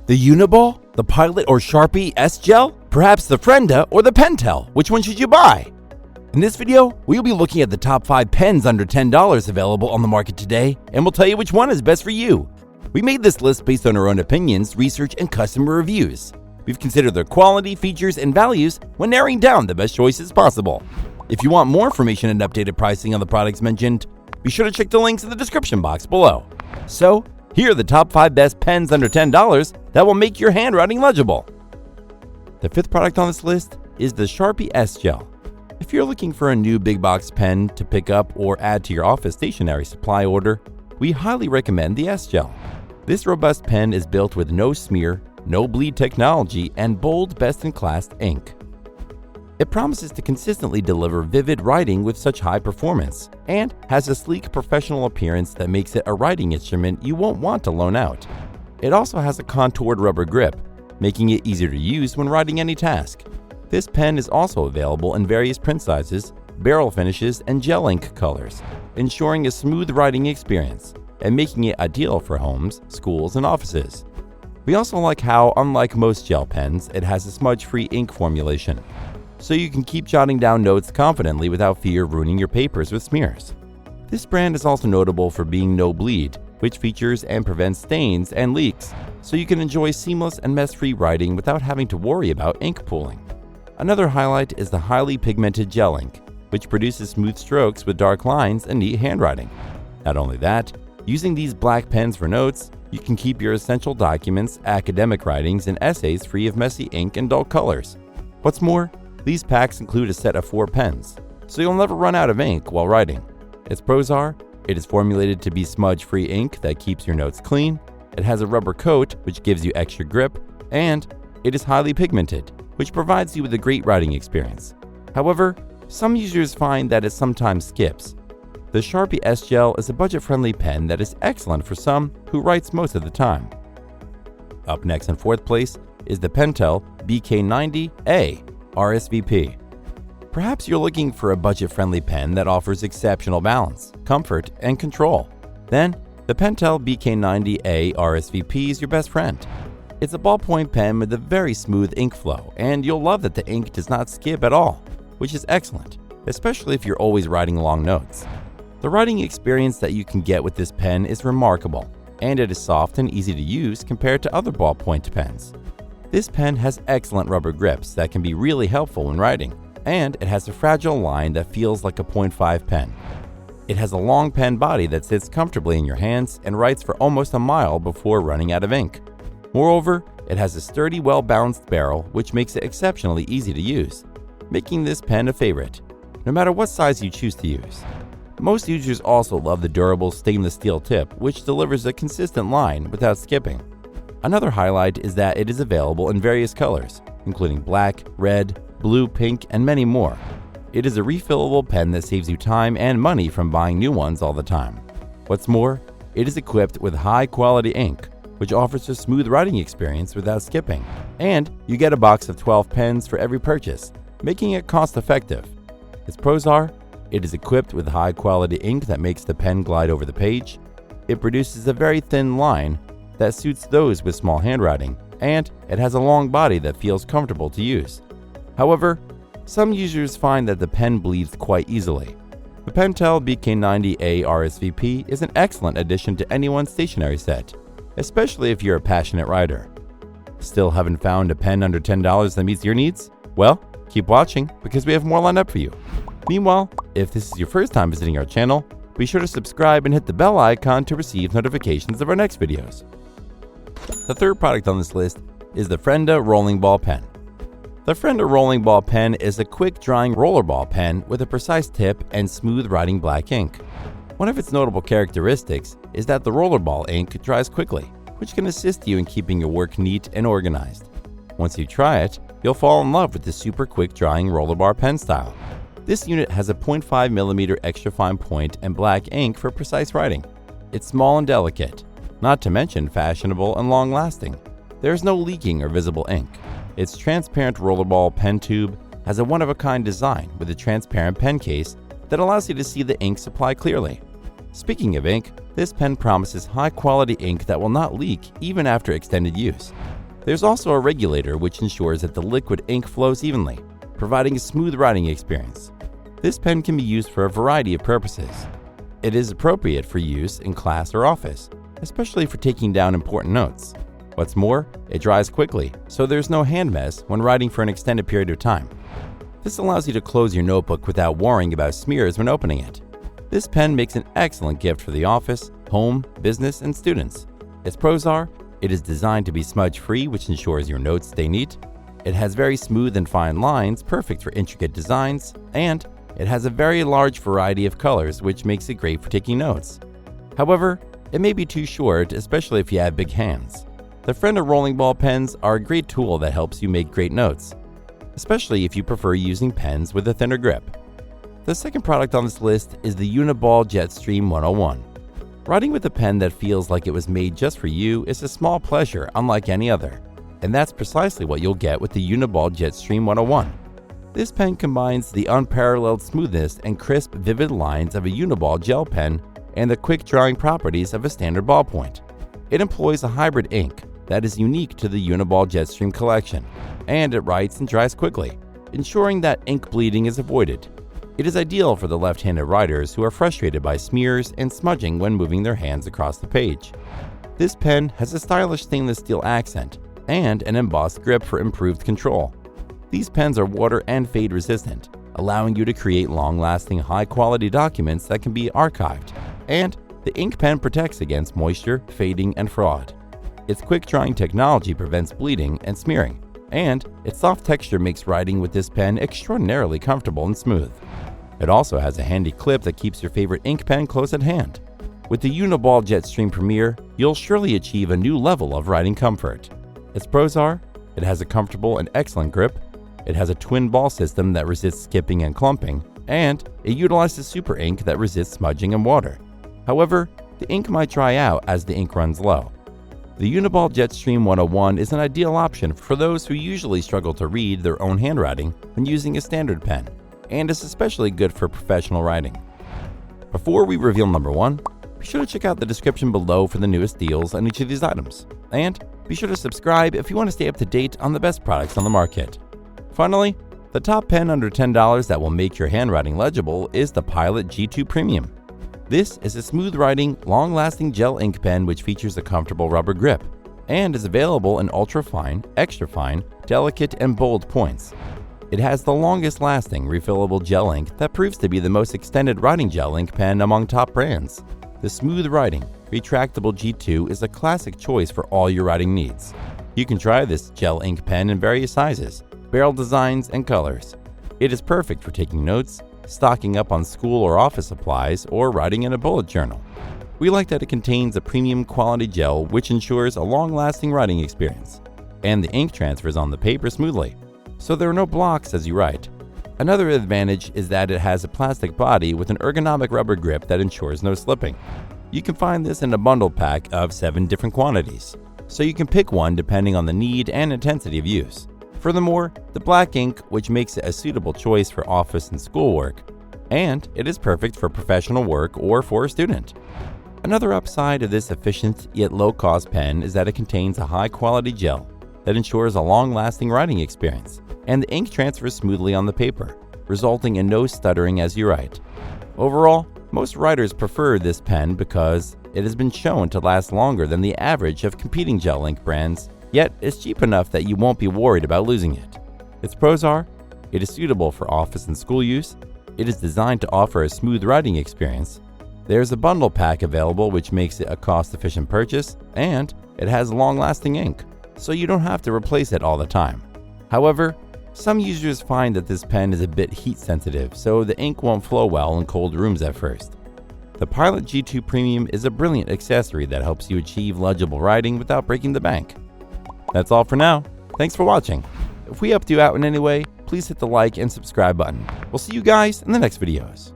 The Uni-ball, the Pilot or Sharpie S-Gel, perhaps the Frienda or the Pentel? Which one should you buy? In this video, we'll be looking at the top 5 pens under $10 available on the market today, and we'll tell you which one is best for you. We made this list based on our own opinions, research, and customer reviews. We've considered their quality, features, and values when narrowing down the best choices possible. If you want more information and updated pricing on the products mentioned, be sure to check the links in the description box below. So, here are the top 5 best pens under $10 that will make your handwriting legible. The 5th product on this list is the Sharpie S-Gel. If you're looking for a new big box pen to pick up or add to your office stationery supply order, we highly recommend the S-Gel. This robust pen is built with no smear, no bleed technology, and bold, best-in-class ink. It promises to consistently deliver vivid writing with such high performance, and has a sleek professional appearance that makes it a writing instrument you won't want to loan out. It also has a contoured rubber grip, making it easier to use when writing any task. This pen is also available in various print sizes, barrel finishes, and gel ink colors, ensuring a smooth writing experience and making it ideal for homes, schools, and offices. We also like how, unlike most gel pens, it has a smudge-free ink formulation, so you can keep jotting down notes confidently without fear of ruining your papers with smears. This brand is also notable for being no bleed, which features and prevents stains and leaks, so you can enjoy seamless and mess-free writing without having to worry about ink pooling. Another highlight is the highly pigmented gel ink, which produces smooth strokes with dark lines and neat handwriting. Not only that, using these black pens for notes, you can keep your essential documents, academic writings, and essays free of messy ink and dull colors. What's more, these packs include a set of 4 pens, so you'll never run out of ink while writing. Its pros are, it is formulated to be smudge-free ink that keeps your notes clean, it has a rubber coat which gives you extra grip, and it is highly pigmented, which provides you with a great writing experience. However, some users find that it sometimes skips. The Sharpie S-Gel is a budget-friendly pen that is excellent for some who writes most of the time. Up next in 4th place is the Pentel BK90A R.S.V.P. Perhaps you're looking for a budget-friendly pen that offers exceptional balance, comfort, and control. Then, the Pentel BK90A R.S.V.P is your best friend. It's a ballpoint pen with a very smooth ink flow, and you'll love that the ink does not skip at all, which is excellent, especially if you're always writing long notes. The writing experience that you can get with this pen is remarkable, and it is soft and easy to use compared to other ballpoint pens. This pen has excellent rubber grips that can be really helpful when writing, and it has a fragile line that feels like a .5 pen. It has a long pen body that sits comfortably in your hands and writes for almost a mile before running out of ink. Moreover, it has a sturdy, well-balanced barrel which makes it exceptionally easy to use, making this pen a favorite, no matter what size you choose to use. Most users also love the durable stainless steel tip, which delivers a consistent line without skipping. Another highlight is that it is available in various colors, including black, red, blue, pink, and many more. It is a refillable pen that saves you time and money from buying new ones all the time. What's more, it is equipped with high-quality ink, which offers a smooth writing experience without skipping. And you get a box of 12 pens for every purchase, making it cost-effective. Its pros are, it is equipped with high-quality ink that makes the pen glide over the page, it produces a very thin line that suits those with small handwriting, and it has a long body that feels comfortable to use. However, some users find that the pen bleeds quite easily. The Pentel BK90A R.S.V.P is an excellent addition to anyone's stationery set, especially if you're a passionate writer. Still haven't found a pen under $10 that meets your needs? Well, keep watching because we have more lined up for you. Meanwhile, if this is your first time visiting our channel, be sure to subscribe and hit the bell icon to receive notifications of our next videos. The 3rd product on this list is the Frienda Rolling Ball Pen. The Frienda Rolling Ball Pen is a quick-drying rollerball pen with a precise tip and smooth-writing black ink. One of its notable characteristics is that the rollerball ink dries quickly, which can assist you in keeping your work neat and organized. Once you try it, you'll fall in love with the super quick-drying rollerball pen style. This unit has a 0.5mm extra fine point and black ink for precise writing. It's small and delicate, not to mention fashionable and long-lasting. There is no leaking or visible ink. Its transparent rollerball pen tube has a one-of-a-kind design with a transparent pen case that allows you to see the ink supply clearly. Speaking of ink, This pen promises high-quality ink that will not leak even after extended use. There's also a regulator which ensures that the liquid ink flows evenly, providing a smooth writing experience. This pen can be used for a variety of purposes. It is appropriate for use in class or office, especially for taking down important notes. What's more, it dries quickly, so there's no hand mess when writing for an extended period of time. This allows you to close your notebook without worrying about smears when opening it. This pen makes an excellent gift for the office, home, business, and students. Its pros are, it is designed to be smudge-free, which ensures your notes stay neat. It has very smooth and fine lines, perfect for intricate designs, and it has a very large variety of colors, which makes it great for taking notes. However, it may be too short, especially if you have big hands. The Frienda rolling ball pens are a great tool that helps you make great notes, especially if you prefer using pens with a thinner grip. The second product on this list is the Uni-ball Jetstream 101. Writing with a pen that feels like it was made just for you is a small pleasure unlike any other, and that's precisely what you'll get with the Uni-ball Jetstream 101. This pen combines the unparalleled smoothness and crisp, vivid lines of a Uni-ball gel pen and the quick drying properties of a standard ballpoint. It employs a hybrid ink that is unique to the Uni-ball Jetstream collection, and it writes and dries quickly, ensuring that ink bleeding is avoided. It is ideal for the left-handed writers who are frustrated by smears and smudging when moving their hands across the page. This pen has a stylish stainless steel accent and an embossed grip for improved control. These pens are water and fade resistant, allowing you to create long-lasting, high-quality documents that can be archived, and the ink pen protects against moisture, fading, and fraud. Its quick-drying technology prevents bleeding and smearing, and its soft texture makes writing with this pen extraordinarily comfortable and smooth. It also has a handy clip that keeps your favorite ink pen close at hand. With the Uni-ball Jetstream Premier, you'll surely achieve a new level of writing comfort. Its pros are, it has a comfortable and excellent grip, it has a twin ball system that resists skipping and clumping, and it utilizes super ink that resists smudging and water. However, the ink might dry out as the ink runs low. The Uni-ball Jetstream 101 is an ideal option for those who usually struggle to read their own handwriting when using a standard pen, and is especially good for professional writing. Before we reveal number 1, be sure to check out the description below for the newest deals on each of these items, and be sure to subscribe if you want to stay up to date on the best products on the market. Finally, the top pen under $10 that will make your handwriting legible is the Pilot G2 Premium. This is a smooth-writing, long-lasting gel ink pen which features a comfortable rubber grip and is available in ultra-fine, extra-fine, delicate, and bold points. It has the longest-lasting refillable gel ink that proves to be the most extended writing gel ink pen among top brands. The smooth-writing, retractable G2 is a classic choice for all your writing needs. You can try this gel ink pen in various sizes, barrel designs, and colors. It is perfect for taking notes, stocking up on school or office supplies, or writing in a bullet journal. We like that it contains a premium quality gel which ensures a long-lasting writing experience, and the ink transfers on the paper smoothly, so there are no blocks as you write. Another advantage is that it has a plastic body with an ergonomic rubber grip that ensures no slipping. You can find this in a bundle pack of 7 different quantities, so you can pick one depending on the need and intensity of use. Furthermore, the black ink, which makes it a suitable choice for office and schoolwork, and it is perfect for professional work or for a student. Another upside of this efficient yet low-cost pen is that it contains a high-quality gel that ensures a long-lasting writing experience, and the ink transfers smoothly on the paper, resulting in no stuttering as you write. Overall, most writers prefer this pen because it has been shown to last longer than the average of competing gel ink brands, yet it's cheap enough that you won't be worried about losing it. Its pros are, it is suitable for office and school use, it is designed to offer a smooth writing experience, there's a bundle pack available which makes it a cost-efficient purchase, and it has long-lasting ink, so you don't have to replace it all the time. However, some users find that this pen is a bit heat-sensitive, so the ink won't flow well in cold rooms at first. The Pilot G2 Premium is a brilliant accessory that helps you achieve legible writing without breaking the bank. That's all for now. Thanks for watching. If we helped you out in any way, please hit the like and subscribe button. We'll see you guys in the next videos.